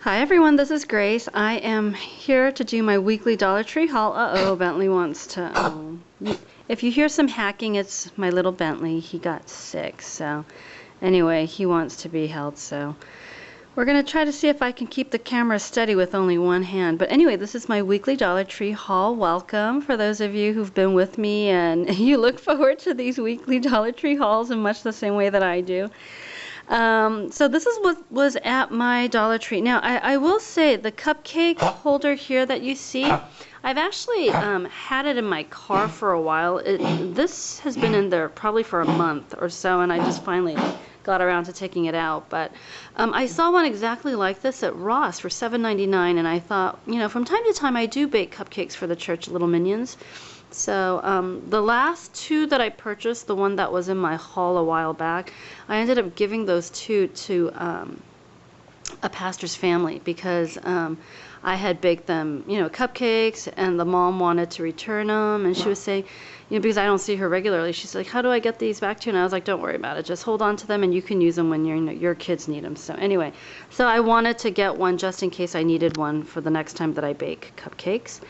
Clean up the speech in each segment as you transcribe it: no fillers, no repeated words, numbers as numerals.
Hi everyone, this is Grace. I am here to do my weekly Dollar Tree haul. Uh-oh, Bentley wants to, if you hear some hacking, it's my little Bentley. He got sick, so anyway, he wants to be held, so we're going to try to see if I can keep the camera steady with only one hand. But anyway, this is my weekly Dollar Tree haul. Welcome for those of you who've been with me and you look forward to these weekly Dollar Tree hauls in much the same way that I do. So this is what was at my Dollar Tree. Now, I will say the cupcake holder here that you see, I've actually had it in my car for a while. This has been in there probably for a month or so, and I just finally got around to taking it out. But I saw one exactly like this at Ross for $7.99, and I thought, you know, from time to time I do bake cupcakes for the church Little Minions. So the last two that I purchased, the one that was in my haul a while back, I ended up giving those two to a pastor's family because I had baked them, you know, cupcakes, and the mom wanted to return them, and she was saying, you know, because I don't see her regularly, she's like, how do I get these back to you? And I was like, don't worry about it, just hold on to them and you can use them when your kids need them. So anyway, so I wanted to get one just in case I needed one for the next time that I bake cupcakes.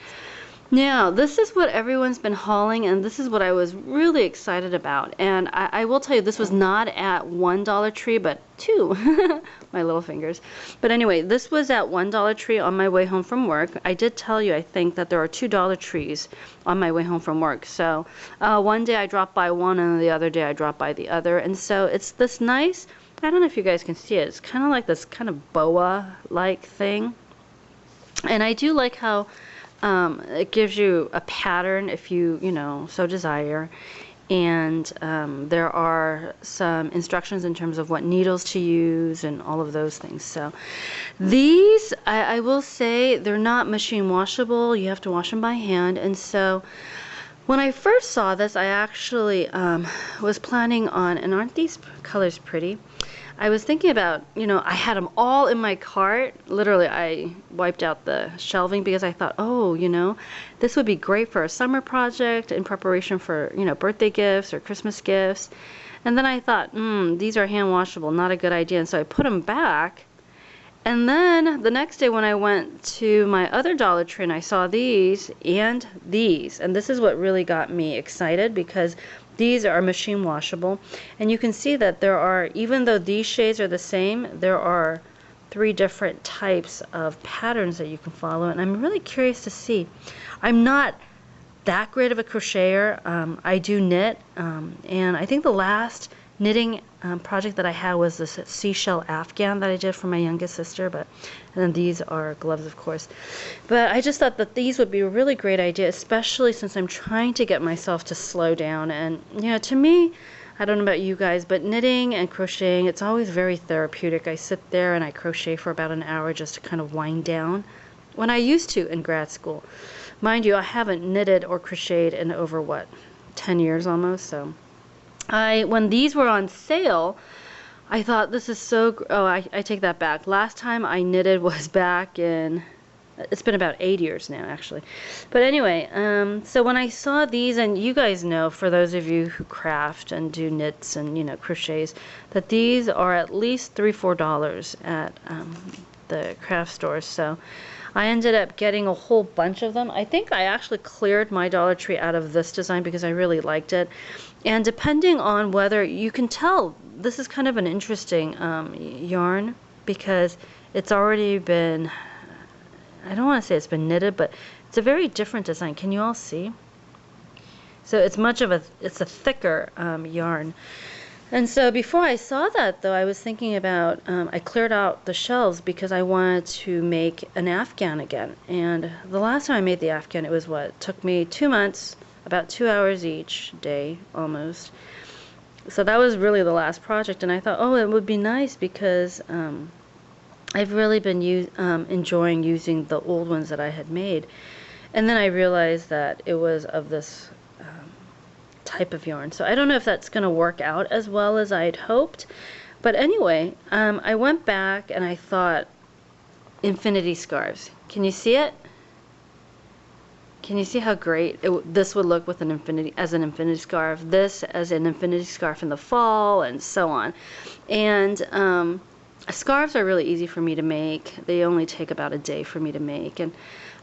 Now, this is what everyone's been hauling, and this is what I was really excited about. And I will tell you, this was not at one Dollar Tree, but two. My little fingers. But anyway, this was at one Dollar Tree on my way home from work. I did tell you, I think, that there are two Dollar Trees on my way home from work. So one day I dropped by one, and the other day I dropped by the other. And so it's this nice, I don't know if you guys can see it, it's kind of like this kind of boa-like thing. And I do like how it gives you a pattern if you know, so desire. And there are some instructions in terms of what needles to use and all of those things. So these, I will say, they're not machine washable. You have to wash them by hand. And so when I first saw this, I actually was planning on, and aren't these colors pretty? I was thinking about, you know, I had them all in my cart. Literally, I wiped out the shelving because I thought, oh, you know, this would be great for a summer project in preparation for, you know, birthday gifts or Christmas gifts. And then I thought, these are hand washable, not a good idea. And so I put them back. And then the next day when I went to my other Dollar Tree and I saw these, and this is what really got me excited because these are machine washable, and you can see that there are, even though these shades are the same, there are 3 different types of patterns that you can follow, and I'm really curious to see. I'm not that great of a crocheter. I do knit, and I think the last knitting project that I had was this seashell afghan that I did for my youngest sister, and then these are gloves, of course. But I just thought that these would be a really great idea, especially since I'm trying to get myself to slow down. And you know, to me, I don't know about you guys, but knitting and crocheting, it's always very therapeutic. I sit there and I crochet for about an hour just to kind of wind down, when I used to in grad school. Mind you, I haven't knitted or crocheted in over, what, 10 years almost, so when these were on sale, I thought, this is so, I take that back. Last time I knitted was back in, it's been about 8 years now, actually. But anyway, so when I saw these, and you guys know, for those of you who craft and do knits and, you know, crochets, that these are at least $3-4 at the craft stores. So I ended up getting a whole bunch of them. I think I actually cleared my Dollar Tree out of this design because I really liked it. And depending on whether, you can tell this is kind of an interesting yarn because it's already been, I don't want to say it's been knitted, but it's a very different design. Can you all see? So it's it's a thicker yarn. And so before I saw that, though, I was thinking about, I cleared out the shelves because I wanted to make an afghan again. And the last time I made the afghan, it was what? It took me 2 months, about 2 hours each day, almost. So that was really the last project. And I thought, oh, it would be nice because I've really been enjoying using the old ones that I had made. And then I realized that it was of this type of yarn. So I don't know if that's going to work out as well as I'd hoped. But anyway, I went back and I thought, infinity scarves. Can you see it? Can you see how great this would look with an infinity scarf? This as an infinity scarf in the fall, and so on. And Scarves are really easy for me to make. They only take about a day for me to make. And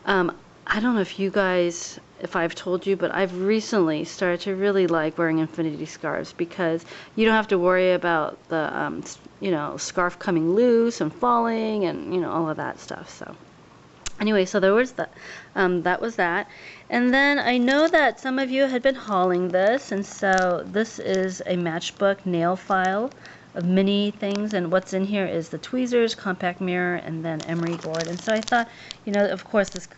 I don't know if you guys, if I've told you, but I've recently started to really like wearing infinity scarves because you don't have to worry about the, you know, scarf coming loose and falling and, you know, all of that stuff. So anyway, so there was that was that. And then I know that some of you had been hauling this, and so this is a matchbook nail file of mini things, and what's in here is the tweezers, compact mirror, and then emery board. And so I thought, you know, of course this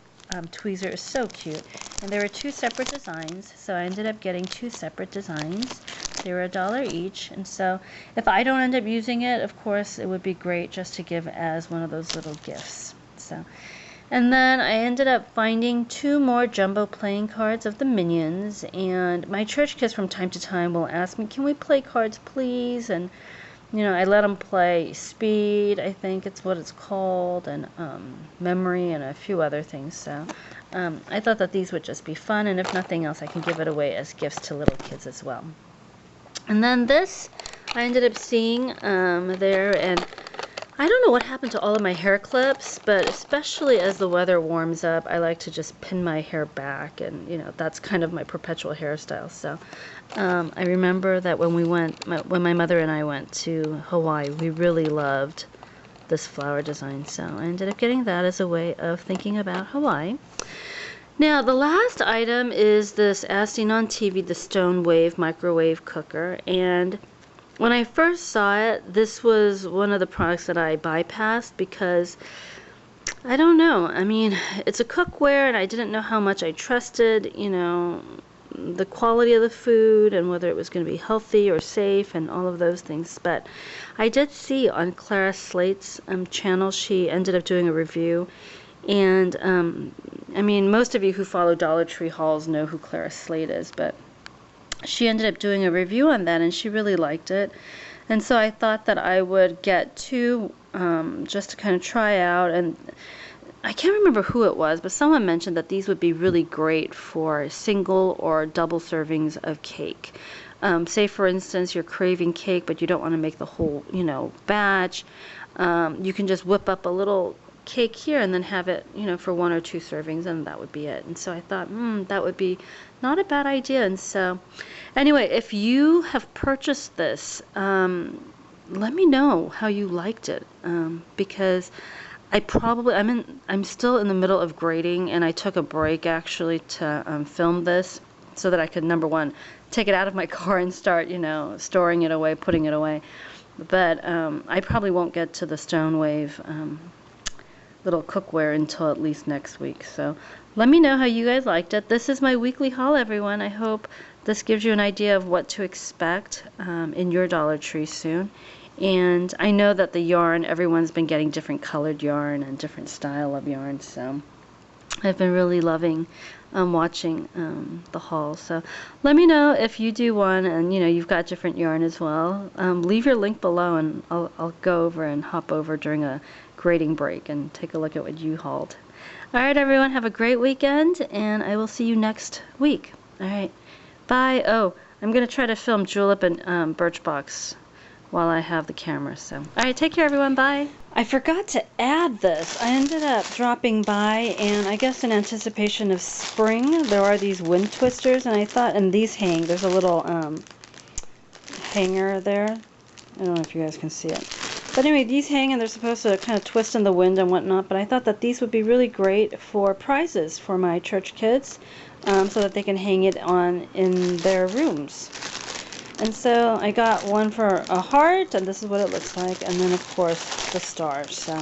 tweezer is so cute, and there were 2 separate designs, so I ended up getting 2 separate designs. They were $1 each, and so if I don't end up using it, of course it would be great just to give as one of those little gifts. So, and then I ended up finding 2 more jumbo playing cards of the Minions, and my church kids from time to time will ask me, can we play cards please? And you know, I let them play Speed, I think it's what it's called, and Memory, and a few other things. So I thought that these would just be fun, and if nothing else, I can give it away as gifts to little kids as well. And then this, I ended up seeing there, and I don't know what happened to all of my hair clips, but especially as the weather warms up, I like to just pin my hair back, and you know, that's kind of my perpetual hairstyle. So I remember that when when my mother and I went to Hawaii, we really loved this flower design, so I ended up getting that as a way of thinking about Hawaii. Now, the last item is this As Seen on TV, the Stonewave microwave cooker, and when I first saw it, this was one of the products that I bypassed because I don't know. I mean, it's a cookware, and I didn't know how much I trusted, you know, the quality of the food and whether it was going to be healthy or safe and all of those things. But I did see on Clara Slate's channel, she ended up doing a review. And I mean, most of you who follow Dollar Tree hauls know who Clara Slate is, but she ended up doing a review on that, and she really liked it. And so I thought that I would get 2 just to kind of try out. And I can't remember who it was, but someone mentioned that these would be really great for single or double servings of cake. Say, for instance, you're craving cake, but you don't want to make the whole, you know, batch. You can just whip up a little cake here and then have it, you know, for 1 or 2 servings, and that would be it. And so I thought, that would be not a bad idea. And so anyway, if you have purchased this, let me know how you liked it, because I'm still in the middle of grading, and I took a break actually to film this so that I could, number one, take it out of my car and start, you know, storing it away, putting it away. But I probably won't get to the Stonewave little cookware until at least next week. So let me know how you guys liked it. This is my weekly haul, everyone. I hope this gives you an idea of what to expect in your Dollar Tree soon. And I know that the yarn, everyone's been getting different colored yarn and different style of yarn, so I've been really loving watching the haul. So let me know if you do one, and you know, you've got different yarn as well. Leave your link below, and I'll go over and hop over during a grading break and take a look at what you hauled. All right, everyone, have a great weekend, and I will see you next week. All right, bye. Oh, I'm gonna try to film Julep and Birchbox while I have the camera. So, all right, take care, everyone. Bye. I forgot to add this. I ended up dropping by, and I guess in anticipation of spring, there are these wind twisters, and I thought, and these hang. There's a little hanger there. I don't know if you guys can see it. But anyway, these hang, and they're supposed to kind of twist in the wind and whatnot, but I thought that these would be really great for prizes for my church kids, so that they can hang it on in their rooms. And so I got one for a heart, and this is what it looks like, and then of course the stars. So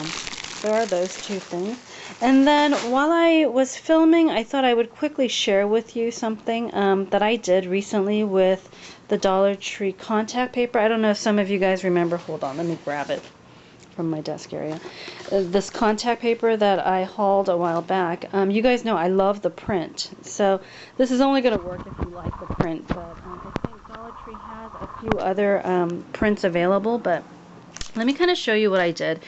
there are those 2 things. And then while I was filming, I thought I would quickly share with you something that I did recently with the Dollar Tree contact paper. I don't know if some of you guys remember. Hold on, let me grab it from my desk area. This contact paper that I hauled a while back. You guys know I love the print, so this is only going to work if you like the print, but I think Dollar Tree has a few other prints available. But let me kind of show you what I did.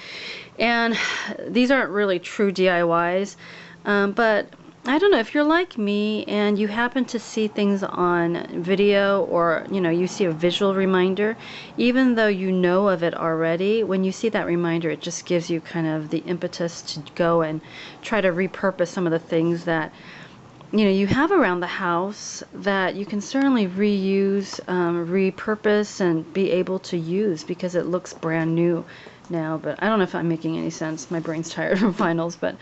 And these aren't really true DIYs, but I don't know, if you're like me and you happen to see things on video, or you see a visual reminder, even though you know of it already, when you see that reminder, it just gives you kind of the impetus to go and try to repurpose some of the things that you have around the house that you can certainly reuse, repurpose, and be able to use because it looks brand new now. But I don't know if I'm making any sense. My brain's tired from finals. But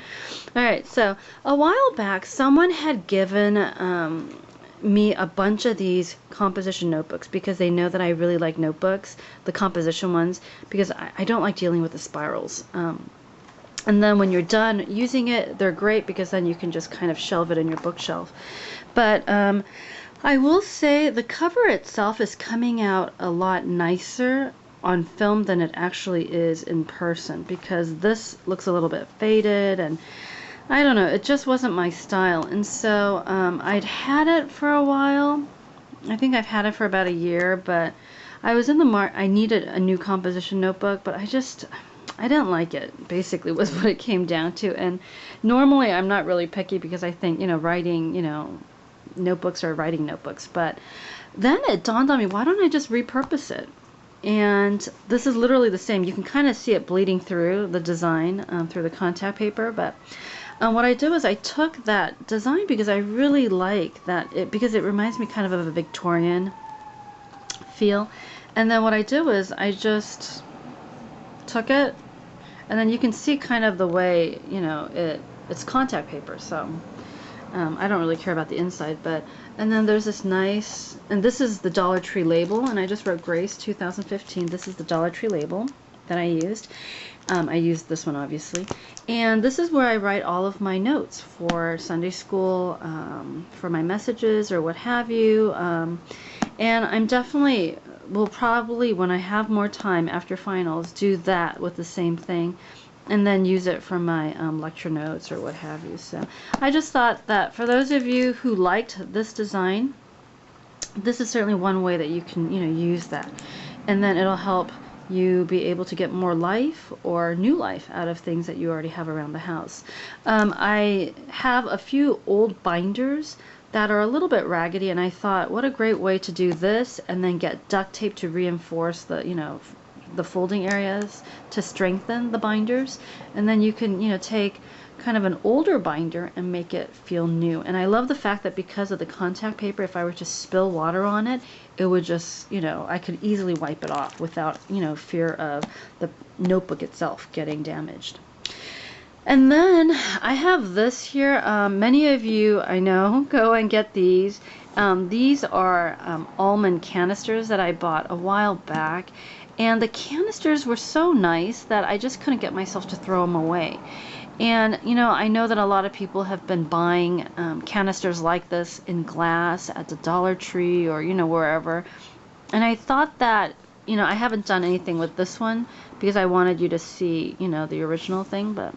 all right, so a while back, someone had given me a bunch of these composition notebooks because they know that I really like notebooks, the composition ones, because I don't like dealing with the spirals. And then when you're done using it, they're great because then you can just kind of shelve it in your bookshelf. But I will say the cover itself is coming out a lot nicer on film than it actually is in person, because this looks a little bit faded, and I don't know, it just wasn't my style. And so I'd had it for a while. I think I've had it for about a year, but I was in the I needed a new composition notebook, but I didn't like it, basically, was what it came down to. And normally I'm not really picky because I think, writing, notebooks are writing notebooks. But then it dawned on me, why don't I just repurpose it? And this is literally the same. You can kind of see it bleeding through the design, through the contact paper. But what I did was I took that design because I really like that, because it reminds me kind of a Victorian feel. And then what I did was I just took it, and then you can see kind of the way, it's contact paper, so I don't really care about the inside. But and then there's this nice, and this is the Dollar Tree label, and I just wrote Grace 2015. This is the Dollar Tree label that I used. I used this one, obviously, and this is where I write all of my notes for Sunday school, for my messages or what have you. And I'm definitely will probably, when I have more time after finals, do that with the same thing, and then use it for my lecture notes or what have you. So I just thought that for those of you who liked this design, this is certainly one way that you can use that, and then it'll help you be able to get more life or new life out of things that you already have around the house. I have a few old binders that are a little bit raggedy, and I thought, what a great way to do this, and then get duct tape to reinforce the the folding areas to strengthen the binders. And then you can take kind of an older binder and make it feel new. And I love the fact that because of the contact paper, if I were to spill water on it, it would just, I could easily wipe it off without, fear of the notebook itself getting damaged. And then I have this here. Many of you, I know, go and get these. These are almond canisters that I bought a while back. And the canisters were so nice that I just couldn't get myself to throw them away. And, I know that a lot of people have been buying canisters like this in glass at the Dollar Tree or, wherever. And I thought that, I haven't done anything with this one because I wanted you to see, the original thing. But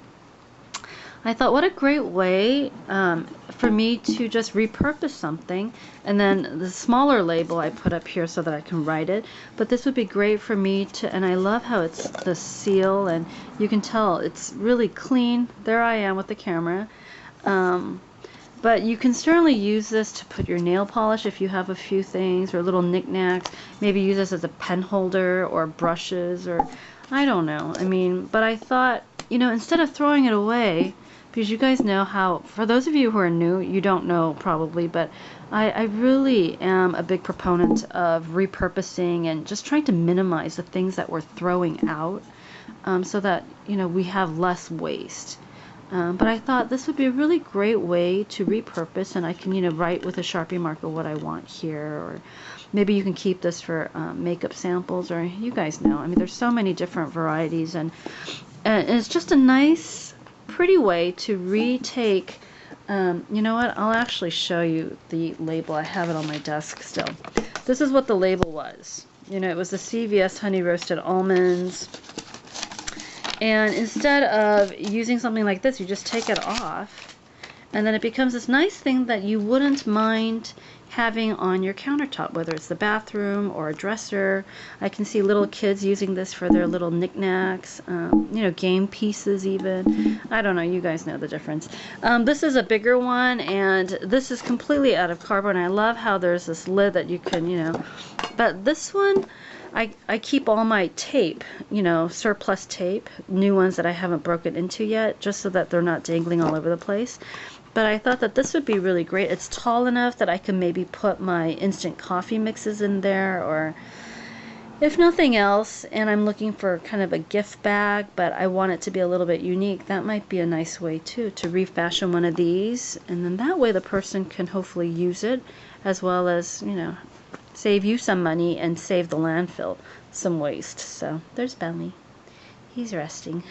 I thought, what a great way for me to just repurpose something. And then the smaller label I put up here so that I can write it. But this would be great for me to, and I love how it's the seal, and you can tell it's really clean. There I am with the camera. But you can certainly use this to put your nail polish if you have a few things, or little knickknacks. Maybe use this as a pen holder or brushes, or I don't know. I mean, but I thought, instead of throwing it away, because you guys know how, for those of you who are new, you don't know probably, but I really am a big proponent of repurposing and just trying to minimize the things that we're throwing out, so that, we have less waste. But I thought this would be a really great way to repurpose, and I can, write with a Sharpie marker what I want here, or maybe you can keep this for makeup samples, or you guys know. I mean, there's so many different varieties, and it's just a nice, pretty way to retake. You know what? I'll actually show you the label. I have it on my desk still. This is what the label was. It was the CVS Honey Roasted Almonds. And instead of using something like this, you just take it off, And then it becomes this nice thing that you wouldn't mind having on your countertop, whether it's the bathroom or a dresser. I can see little kids using this for their little knickknacks, you know, game pieces even. I don't know, you guys know the difference. This is a bigger one, and this is completely out of cardboard. And I love how there's this lid that you can, you know, but this one, I keep all my tape, you know, surplus tape, new ones that I haven't broken into yet, just so that they're not dangling all over the place. But I thought that this would be really great. It's tall enough that I can maybe put my instant coffee mixes in there, or if nothing else, and I'm looking for kind of a gift bag, but I want it to be a little bit unique, that might be a nice way too, to refashion one of these. And then that way the person can hopefully use it, as well as, you know, save you some money and save the landfill some waste. So there's Bentley. He's resting.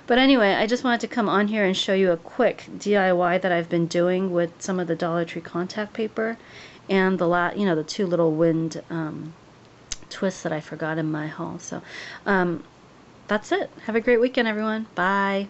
But anyway, I just wanted to come on here and show you a quick DIY that I've been doing with some of the Dollar Tree contact paper and the you know, the two little wind twists that I forgot in my haul. So that's it. Have a great weekend, everyone. Bye.